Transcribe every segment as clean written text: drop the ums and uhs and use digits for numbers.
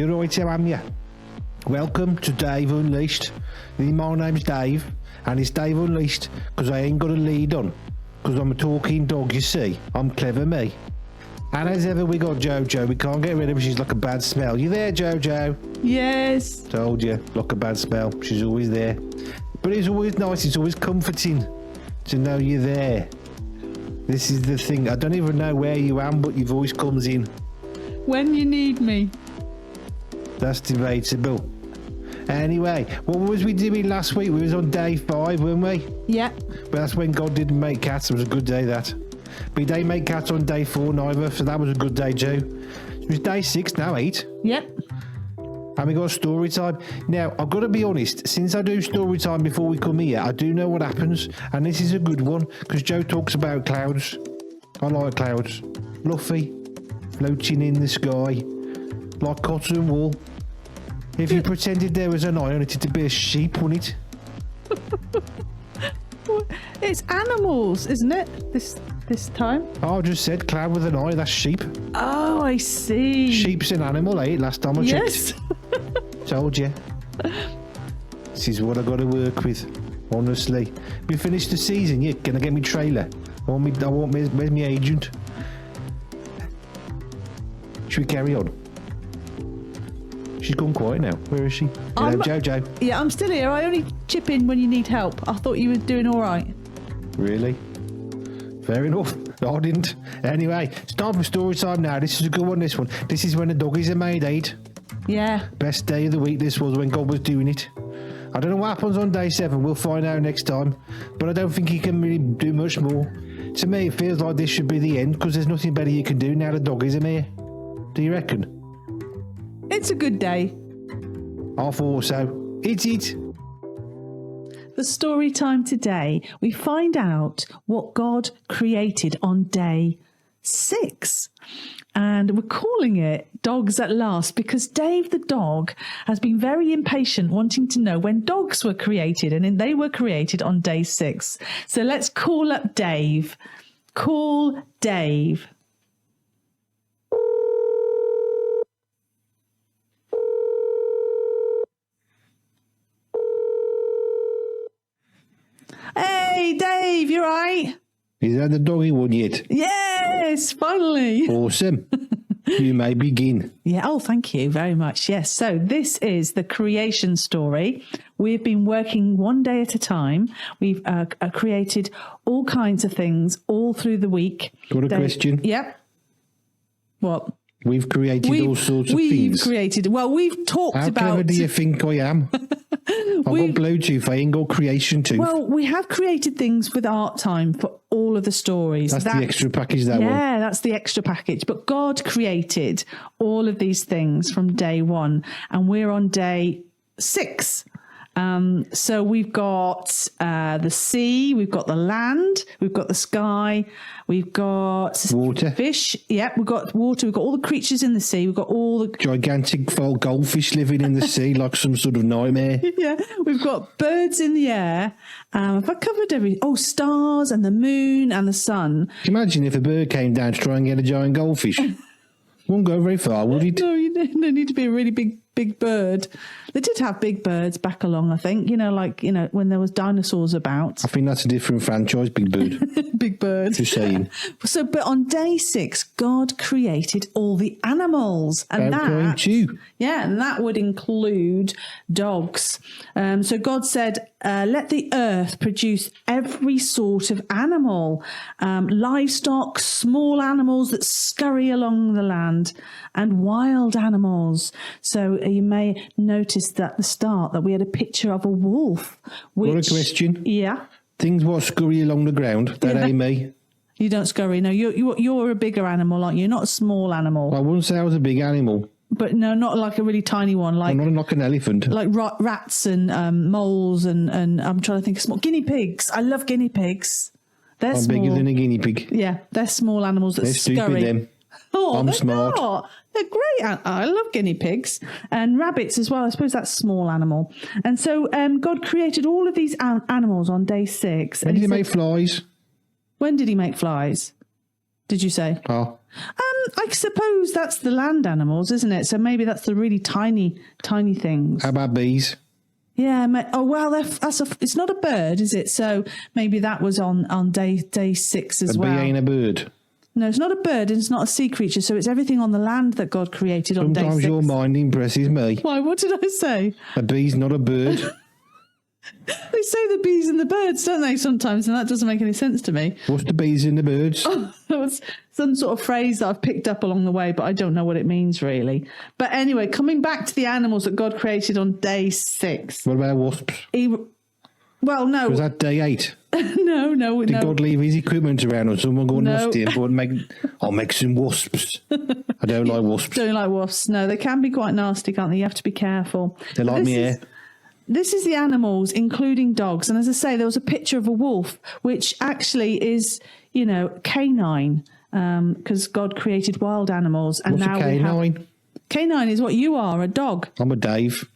You're right, how am you? Welcome to Dave Unleashed. My name's Dave, and it's Dave Unleashed because I ain't got a lead on. Because I'm a talking dog, you see. I'm clever, me. And as ever, we got JoJo. We can't get rid of her. She's like a bad smell. You there, JoJo? Yes. Told you, like a bad smell. She's always there. But it's always nice. It's always comforting to know you're there. This is the thing. I don't even know where you am, but your voice comes in. When you need me. That's debatable. Anyway, what was we doing last week? We was on day 5, weren't we? Yeah. But that's when God didn't make cats. It was a good day, that. But he didn't make cats on day 4 neither, so that was a good day too. It was day 6 now, 8. Yep. And we got story time. Now, I've got to be honest, since I do story time before we come here, I do know what happens. And this is a good one, because Joe talks about clouds. I like clouds. Fluffy, floating in the sky, like cotton wool. If you pretended there was an eye on it, it'd be a sheep, wouldn't it? It's animals, isn't it? This time? Oh, I just said cloud with an eye, that's sheep. Oh, I see. Sheep's an animal, eh? Last time I checked. Yes. Told you. This is what I got to work with, honestly. We finished the season, yeah. Can I get me trailer? Where's my agent? Should we carry on? She's gone quiet now. Where is she? Hello, JoJo. Yeah, I'm still here. I only chip in when you need help. I thought you were doing all right. Really? Fair enough. I didn't. Anyway, it's time for story time now. This is a good one, this one. This is when the doggies are made 8. Yeah. Best day of the week this was when God was doing it. I don't know what happens on day 7. We'll find out next time. But I don't think he can really do much more. To me, it feels like this should be the end because there's nothing better you can do now the doggies are here. Do you reckon? It's a good day. I thought so. It's it. The story time today, we find out what God created on day 6. And we're calling it Dogs at Last because Dave the dog has been very impatient wanting to know when dogs were created, and they were created on day 6. So let's call up Dave. Call Dave. Hey, Dave, you right? Is that the doggy one yet? Yes, finally. Awesome. You may begin. Yeah, oh, thank you very much. Yes, so this is the creation story. We've been working one day at a time. We've created all kinds of things all through the week. Got a question? Yep. What? We've created all sorts of things. We've talked about... How clever do you think I am? I've got Bluetooth, I ain't got creation tooth. Well, we have created things with art time for all of the stories. That's the extra package, that one. Yeah, that's the extra package. But God created all of these things from day 1, and we're on day 6. So we've got the sea, we've got the land, we've got the sky, we've got water, fish. Yep, we've got water. We've got all the creatures in the sea. We've got all the gigantic goldfish living in the sea like some sort of nightmare. Yeah, we've got birds in the air. Have I covered everything? Oh, stars and the moon and the sun. Can you imagine if a bird came down to try and get a giant goldfish? Wouldn't go very far, would it? No, you don't need to be a really big bird. They did have big birds back along, I think, when there was dinosaurs about. I think that's a different franchise, Big Bird. Big Bird. Just saying. So, but on day 6, God created all the animals. And that would include dogs. So God said, let the earth produce every sort of animal, livestock, small animals that scurry along the land, and wild animals. So you may notice that at the start that we had a picture of a wolf. What a question. Yeah. Things what scurry along the ground, that ain't me. You don't scurry. No, you're a bigger animal, aren't you? You're not a small animal. I wouldn't say I was a big animal. But no, not like a really tiny one. Like I'm not like an elephant. Like rats and moles and I'm trying to think of small guinea pigs. I love guinea pigs. They're small. Bigger than a guinea pig. Yeah, they're small animals that scurry. They're stupid, them. Oh, I'm smart. Not. They're great. I love guinea pigs and rabbits as well. I suppose that's a small animal. And so God created all of these animals on day 6. When did he make flies? When did he make flies? Did you say? Oh. I suppose that's the land animals, isn't it? So maybe that's the really tiny things. How about bees? Yeah. It's not a bird, is it? So maybe that was on day 6 as well. A bee ain't a bird. No, it's not a bird and it's not a sea creature. So it's everything on the land that God created on day 6. Sometimes your mind impresses me. Why? What did I say? A bee's not a bird. They say the bees and the birds, don't they, sometimes? And that doesn't make any sense to me. What's the bees and the birds? Oh, that was some sort of phrase that I've picked up along the way, but I don't know what it means really. But anyway, coming back to the animals that God created on day 6. What about wasps? Well, no. Was that day 8? No. Did God leave his equipment around or someone go nasty and I'll make some wasps? I don't like wasps. Don't like wasps. No, they can be quite nasty, can't they? You have to be careful. They like me hair. This is the animals, including dogs. And as I say, there was a picture of a wolf, which actually is, canine, because God created wild animals. And What's now a canine? Canine is what you are, a dog. I'm a Dave.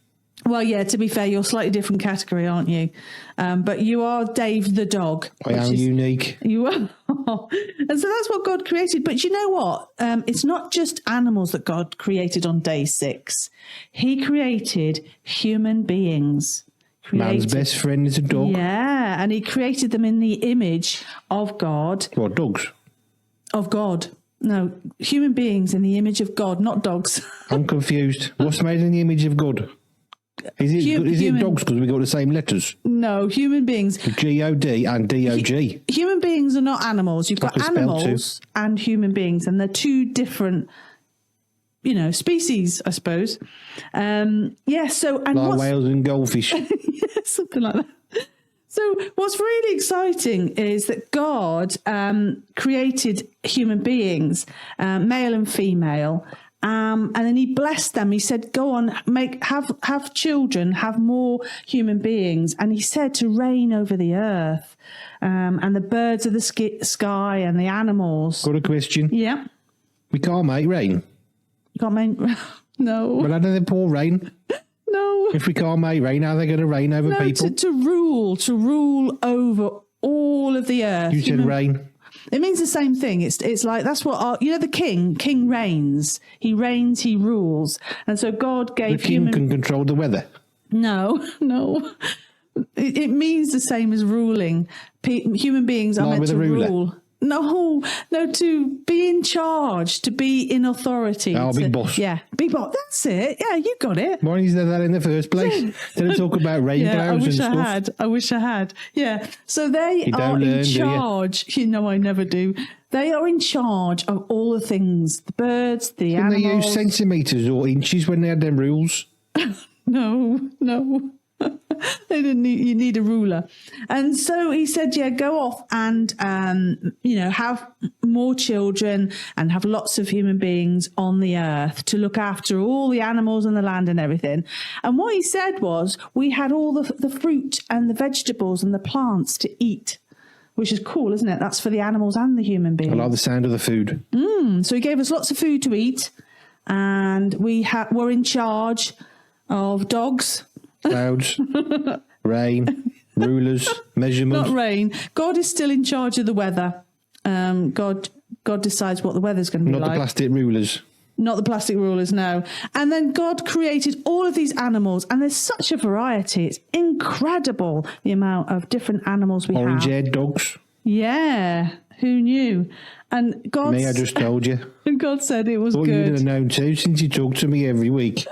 Well, yeah, to be fair, you're a slightly different category, aren't you? But you are Dave the dog. I am unique. You are. And so that's what God created. But you know what? It's not just animals that God created on day 6. He created human beings. Man's best friend is a dog. Yeah, and he created them in the image of God. What, dogs? Of God. No, human beings in the image of God, not dogs. I'm confused. What's made in the image of God? Is it dogs because we got the same letters? No, human beings. G-O-D and D-O-G. Human beings are not animals. You've got animals and human beings, and they're two different, species, I suppose. So and like whales and goldfish. Yeah, something like that. So what's really exciting is that God created human beings, male and female. And then he blessed them. He said, go on, have children, have more human beings. And he said to reign over the earth and the birds of the sky and the animals. Got a question? Yeah. We can't make rain. You can't make no. Well, how do they pour rain? No. If we can't make rain, how are they going to rain over people? To rule over all of the earth. You said rain. It means the same thing. It's like, that's what the king reigns. He reigns, he rules. And so God gave the king can control the weather. No. It means the same as ruling. Human beings are meant to rule. No, to be in charge, to be in authority. Oh, big boss. Yeah, big boss. That's it. Yeah, you got it. Why didn't you say that in the first place? Didn't talk about rain clouds and stuff. I wish I had. Yeah. So they are in charge. I never do. They are in charge of all the things, the birds, the animals. Didn't they use centimetres or inches when they had them rules? No. They didn't you need a ruler. And so he said, go off and, have more children and have lots of human beings on the earth to look after all the animals and the land and everything. And what he said was, we had all the fruit and the vegetables and the plants to eat, which is cool, isn't it? That's for the animals and the human beings. I like the sound of the food. So he gave us lots of food to eat, and we're in charge of dogs. Clouds, rain, rulers, measurements. Not rain. God is still in charge of the weather. God decides what the weather's going to be like. Not the plastic rulers. Not the plastic rulers, no. And then God created all of these animals, and there's such a variety. It's incredible the amount of different animals we have. Orange-haired dogs. Yeah, who knew? And God. Me, I just told you. And God said it was good. You'd have known too, since you talk to me every week.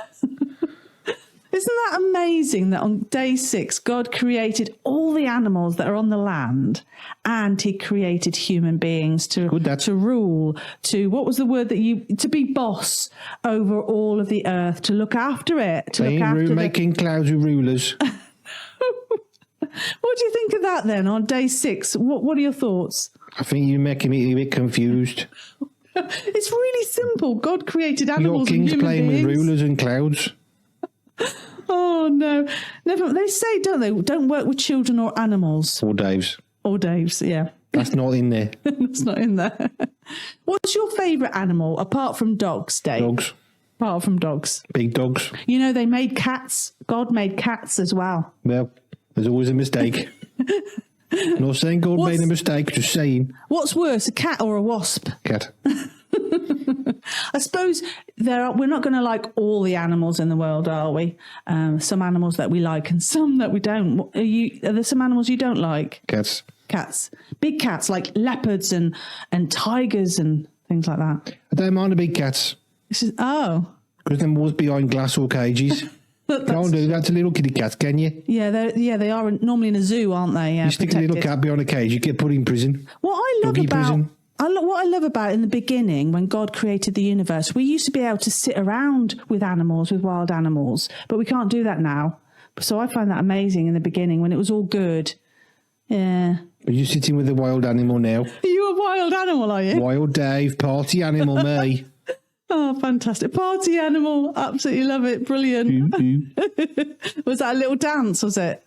Isn't that amazing that on day 6, God created all the animals that are on the land, and he created human beings to rule, what was the word to be boss over all of the earth, to look after it, making clouds with rulers. What do you think of that then on day 6? What are your thoughts? I think you're making me a bit confused. It's really simple. God created animals Your king's and human playing beings. with rulers and clouds. Oh, no. Never. They say, don't they? Don't work with children or animals. Or Dave's. Yeah. That's not in there. That's not in there. What's your favourite animal, apart from dogs, Dave? Dogs. Apart from dogs. Big dogs. They made cats. God made cats as well. Well, there's always a mistake. Not saying God made a mistake, just saying. What's worse, a cat or a wasp? Cat. I suppose we're not going to like all the animals in the world, are we? Some animals that we like and some that we don't. Are there some animals you don't like? Cats. Cats. Big cats like leopards and tigers and things like that. I don't mind the big cats. Oh. Because they're always behind glass or cages. Can't do that to little kitty cats, can you? Yeah, they are normally in a zoo, aren't they? Yeah, you stick protected. A little cat behind a cage, you get put in prison. What I love about in the beginning, when God created the universe, we used to be able to sit around with wild animals, but we can't do that now. So I find that amazing in the beginning when it was all good. Yeah. Are you sitting with a wild animal now? Are you a wild animal, are you? Wild Dave, party animal, me. Oh, fantastic. Party animal. Absolutely love it. Brilliant. Was that a little dance, was it?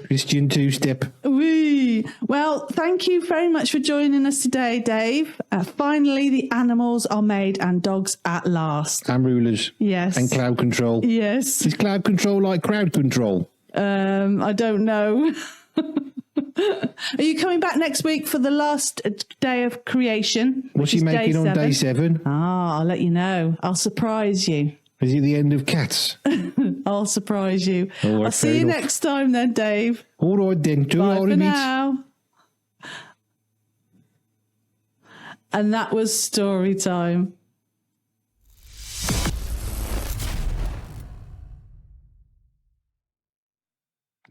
Christian two-step. Wee. Well, thank you very much for joining us today, Dave. Finally, the animals are made and dogs at last. And rulers. Yes. And cloud control. Yes. Is cloud control like crowd control? I don't know. Are you coming back next week for the last day of creation? What's he making on day 7? I'll let you know. I'll surprise you. Is it the end of Cats? I'll surprise you. Right, I'll see you next time then, Dave. All right then. Bye for now. And that was story time.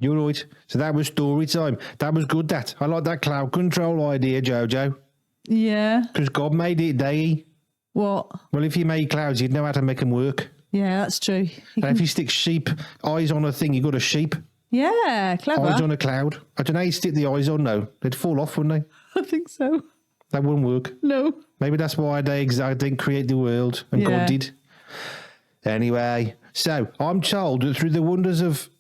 You're right. So that was story time. That was good, that. I like that cloud control idea, Jojo. Yeah. Because God made it, day. What? Well, if you made clouds, you'd know how to make them work. Yeah, that's true. If you stick sheep eyes on a thing, you got a sheep. Yeah, clever. Eyes on a cloud. I don't know how you stick the eyes on, though. They'd fall off, wouldn't they? I think so. That wouldn't work. No. Maybe that's why they didn't create the world and God did. Anyway, so I'm told that through the wonders of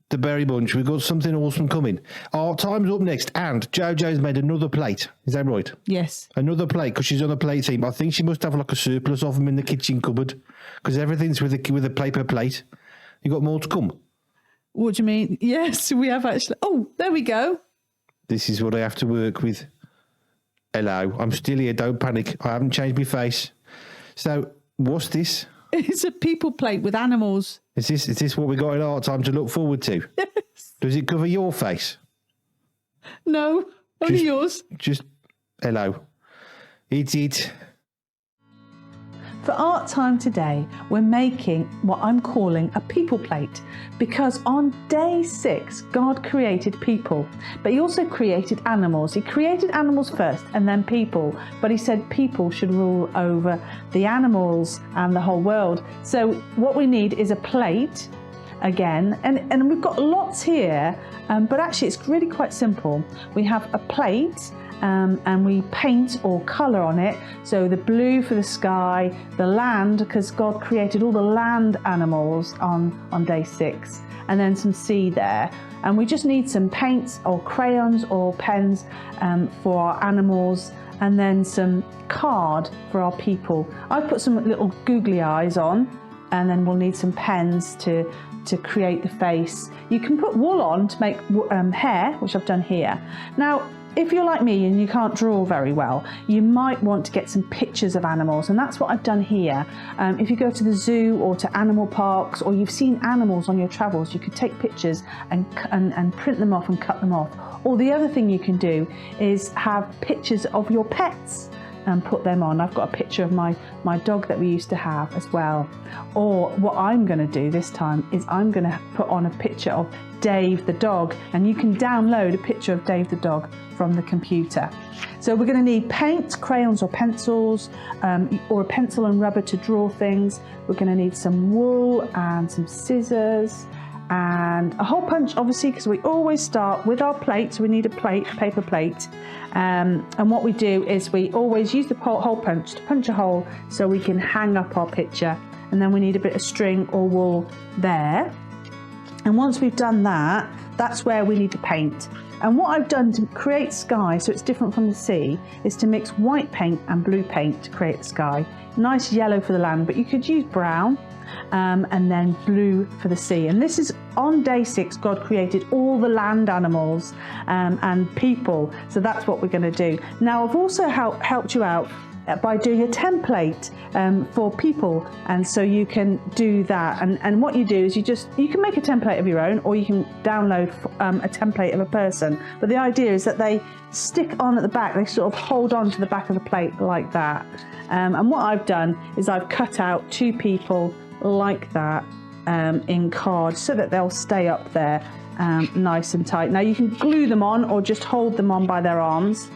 the Berry Bunch, we've got something awesome coming. Our time's up next, and JoJo's made another plate. Is that right? Yes. Another plate, because she's on a plate theme. I think she must have like a surplus of them in the kitchen cupboard, because everything's with a paper plate. You got more to come? What do you mean? Yes, we have actually. Oh, there we go. This is what I have to work with. Hello, I'm still here. Don't panic. I haven't changed my face. So, what's this? It's a people plate with animals. Is this what we got in our time to look forward to? Yes. Does it cover your face? No, only yours. Just, hello. Eat it. For art time today, we're making what I'm calling a people plate, because on day 6, God created people, but he also created animals. He created animals first and then people, but he said people should rule over the animals and the whole world. So what we need is a plate again, and we've got lots here, but actually it's really quite simple. We have a plate, and we paint or colour on it. So the blue for the sky, the land, because God created all the land animals on day 6, and then some sea there. And we just need some paints or crayons or pens for our animals, and then some card for our people. I've put some little googly eyes on, and then we'll need some pens to create the face. You can put wool on to make hair, which I've done here. Now, if you're like me and you can't draw very well, you might want to get some pictures of animals, and that's what I've done here. If you go to the zoo or to animal parks, or you've seen animals on your travels, you could take pictures and print them off and cut them off. Or the other thing you can do is have pictures of your pets and put them on. I've got a picture of my dog that we used to have as well. Or what I'm going to do this time is I'm going to put on a picture of Dave the dog, and you can download a picture of Dave the dog from the computer. So we're going to need paint, crayons or pencils, or a pencil and rubber to draw things. We're going to need some wool and some scissors and a hole punch, obviously, because we always start with our plate. So we need a paper plate. And what we do is we always use the hole punch to punch a hole so we can hang up our picture. And then we need a bit of string or wool there. And once we've done that, that's where we need to paint. And what I've done to create sky, so it's different from the sea, is to mix white paint and blue paint to create the sky. Nice yellow for the land, but you could use brown and then blue for the sea. And this is on day 6, God created all the land animals and people. So that's what we're going to do. Now, I've also helped you out by doing a template for people, and so you can do that. And what you do is you can make a template of your own, or you can download a template of a person. But the idea is that they stick on at the back, they sort of hold on to the back of the plate like that. And what I've done is I've cut out 2 people like that in card so that they'll stay up there nice and tight. Now you can glue them on or just hold them on by their arms.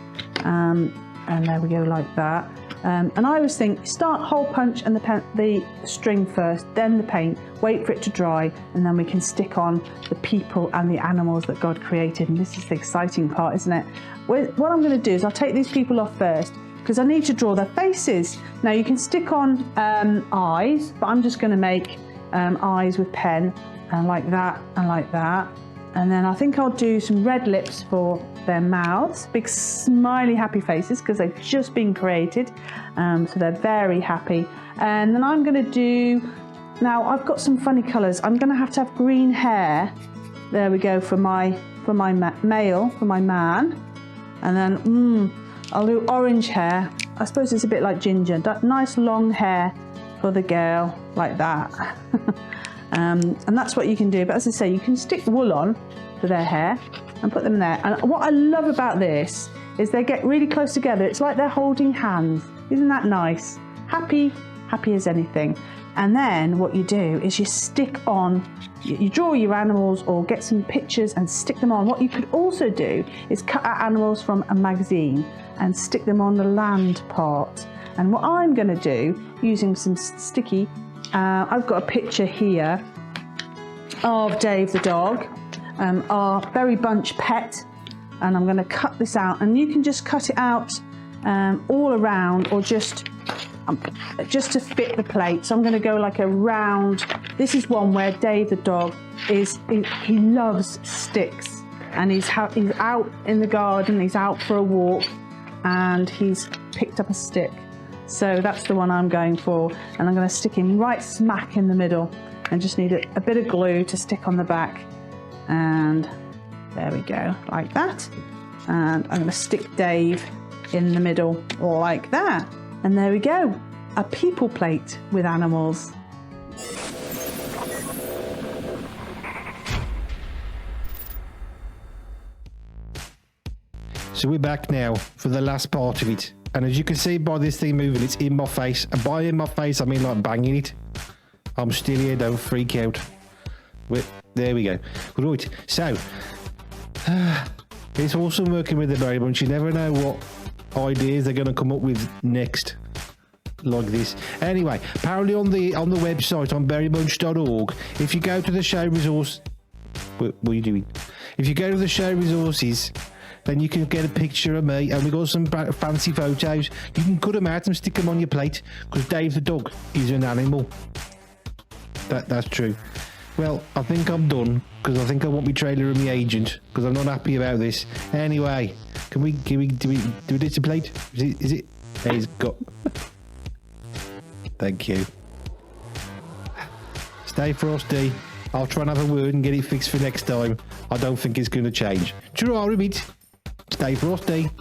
And there we go, like that. And I always think, start hole punch and the string first, then the paint, wait for it to dry, and then we can stick on the people and the animals that God created. And this is the exciting part, isn't it? What I'm going to do is I'll take these people off first, because I need to draw their faces. Now you can stick on eyes, but I'm just going to make eyes with pen, and like that and like that. And then I think I'll do some red lips for their mouths, big smiley happy faces, because they've just been created, so they're very happy. And then I'm going to do, now I've got some funny colours. I'm going to have green hair. There we go, for my male, for my man. And then I'll do orange hair. I suppose it's a bit like ginger. Nice long hair for the girl, like that. And that's what you can do. But as I say, you can stick wool on for their hair and put them there. And what I love about this is they get really close together. It's like they're holding hands. Isn't that nice? Happy as anything. And then what you do is you stick on, you draw your animals or get some pictures and stick them on. What you could also do is cut out animals from a magazine and stick them on the land part. And what I'm going to do, using some sticky, I've got a picture here of Dave the dog, our Berry Bunch pet, and I'm going to cut this out. And you can just cut it out all around, or just to fit the plate. So I'm going to go like a round. This is one where Dave the dog he loves sticks, and he's out in the garden, he's out for a walk, and he's picked up a stick. So that's the one I'm going for, and I'm going to stick him right smack in the middle, and just need a bit of glue to stick on the back. And there we go, like that. And I'm going to stick Dave in the middle like that. And there we go, a people plate with animals. So we're back now for the last part of it. And as you can see by this thing moving, it's in my face. And by in my face, I mean like banging it. I'm still here, don't freak out. There we go. Right, so it's awesome working with the Berry Bunch. You never know what ideas they're going to come up with next, like this. Anyway, apparently on the website on berrybunch.org, if you go to the show resource, what are you doing? If you go to the show resources, then you can get a picture of me, and we got some fancy photos. You can cut them out and stick them on your plate, because Dave the dog is an animal. That's true. Well, I think I'm done, because I think I want my trailer and my agent, because I'm not happy about this. Anyway, do we this a plate? Is it? He's got. Thank you. Stay frosty. I'll try and have a word and get it fixed for next time. I don't think it's going to change. Ta-ra, Stay frosty.